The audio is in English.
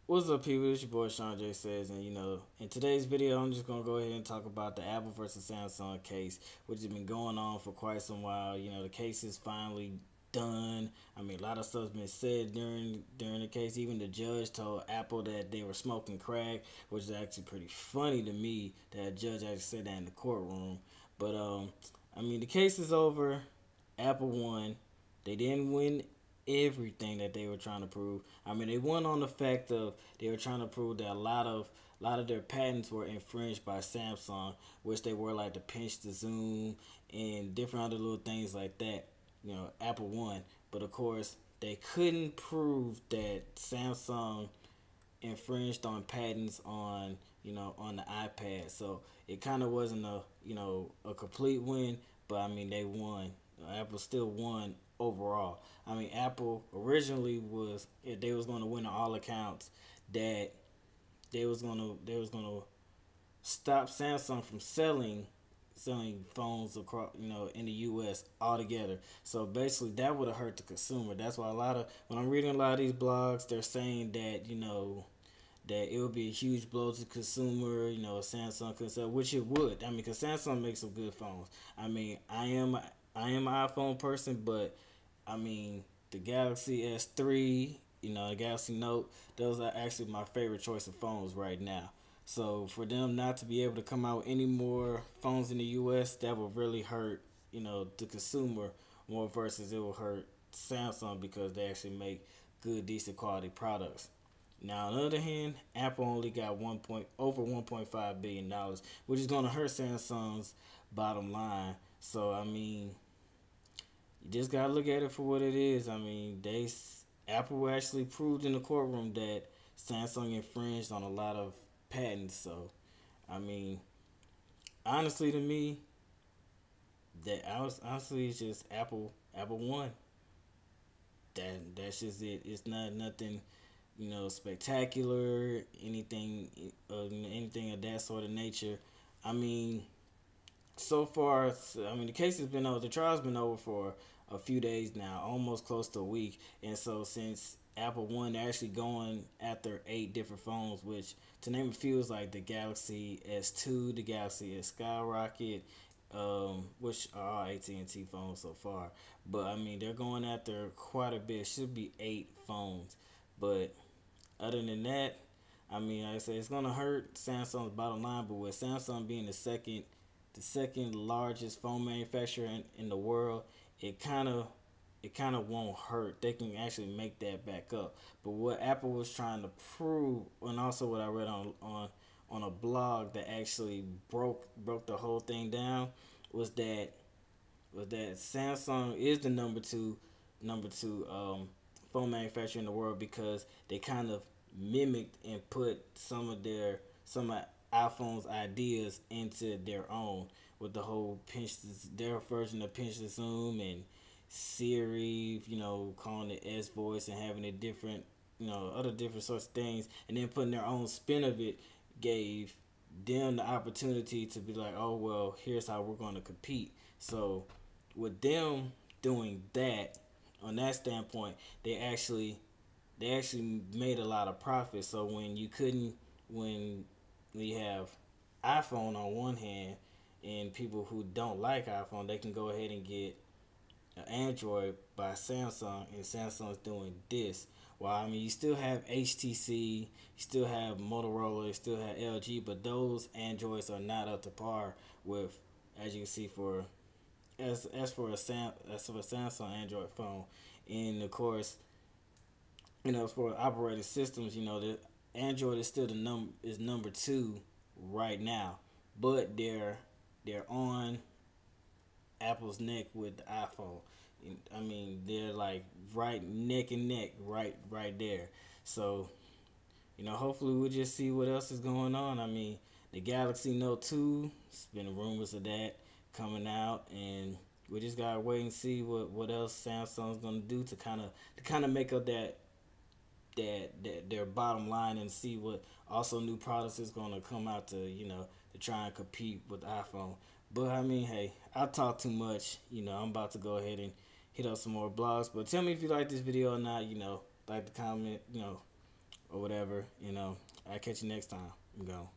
What's up, people? It's your boy Sean J Says, and in today's video, I'm just gonna go ahead and talk about the Apple versus Samsung case, which has been going on for quite some while. The case is finally done. I mean, a lot of stuff's been said during the case. Even the judge told Apple that they were smoking crack, which is actually pretty funny to me that a judge actually said that in the courtroom. But I mean, the case is over. Apple won. They didn't win everything that they were trying to prove. I mean, they won on the fact of they were trying to prove that a lot of their patents were infringed by Samsung, which they were like the pinch to zoom and different other little things like that. Apple won, but of course they couldn't prove that Samsung infringed on patents on the iPad. So it kind of wasn't a complete win, but I mean they won. Apple still won overall. I mean Apple originally was, if they was going to win on all accounts, that they was gonna stop Samsung from selling phones across in the US altogether. So basically that would have hurt the consumer. That's why a lot of when I'm reading a lot of these blogs, they're saying that that it would be a huge blow to the consumer. Samsung could sell, which it would. I mean, because Samsung makes some good phones. I mean, I am an iPhone person, but I mean the Galaxy S3, the Galaxy Note, those are actually my favorite choice of phones right now. So for them not to be able to come out any more phones in the U.S., that would really hurt, the consumer more versus it will hurt Samsung because they actually make good, decent quality products. Now, on the other hand, Apple only got over $1.5 billion, which is going to hurt Samsung's bottom line. So, I mean, you just gotta look at it for what it is. I mean, Apple actually proved in the courtroom that Samsung infringed on a lot of patents. So, I mean, honestly, to me, that I was honestly it's just Apple. Apple won. That's just it. It's not nothing spectacular, anything of that sort of nature. I mean, so far, I mean, the case has been over, the trial's been over for a few days now, almost close to a week. And so, since Apple One, they're actually going after 8 different phones, which to name a few is like the Galaxy S2, the Galaxy S Skyrocket, which are all AT&T phones so far. But I mean, they're going after quite a bit. It should be 8 phones, but other than that, I mean, like I said, it's gonna hurt Samsung's bottom line. But with Samsung being the second largest phone manufacturer in the world, it kind of won't hurt. They can actually make that back up. But what Apple was trying to prove, and also what I read on a blog that actually broke the whole thing down, was that Samsung is the number two phone manufacturer in the world because they kind of mimicked and put some of iPhone's ideas into their own, with the whole their version of pinch to zoom and Siri, calling it S voice and having a different, other different sorts of things, and then putting their own spin of it gave them the opportunity to be like, oh well, here's how we're going to compete. So with them doing that, on that standpoint, they actually made a lot of profit. So when you have iPhone on one hand and people who don't like iPhone, they can go ahead and get Android by Samsung, and Samsung's doing this. Well, I mean, you still have HTC, you still have Motorola, you still have LG, but those Androids are not up to par with, as you can see, as for a Samsung Android phone, and of course, for operating systems, the Android is still number two right now, but they're on Apple's neck with the iPhone. I mean, they're like right neck and neck, right there. So, hopefully we'll just see what else is going on. I mean, the Galaxy Note 2, it's been rumors of that coming out, and we just gotta wait and see what else Samsung's gonna do to kind of make up that their bottom line, and see what also new products is gonna come out to try and compete with iPhone. But I mean, hey, I talk too much. I'm about to go ahead and hit up some more blogs. But tell me if you like this video or not. Like to comment. or whatever. I'll catch you next time. Go.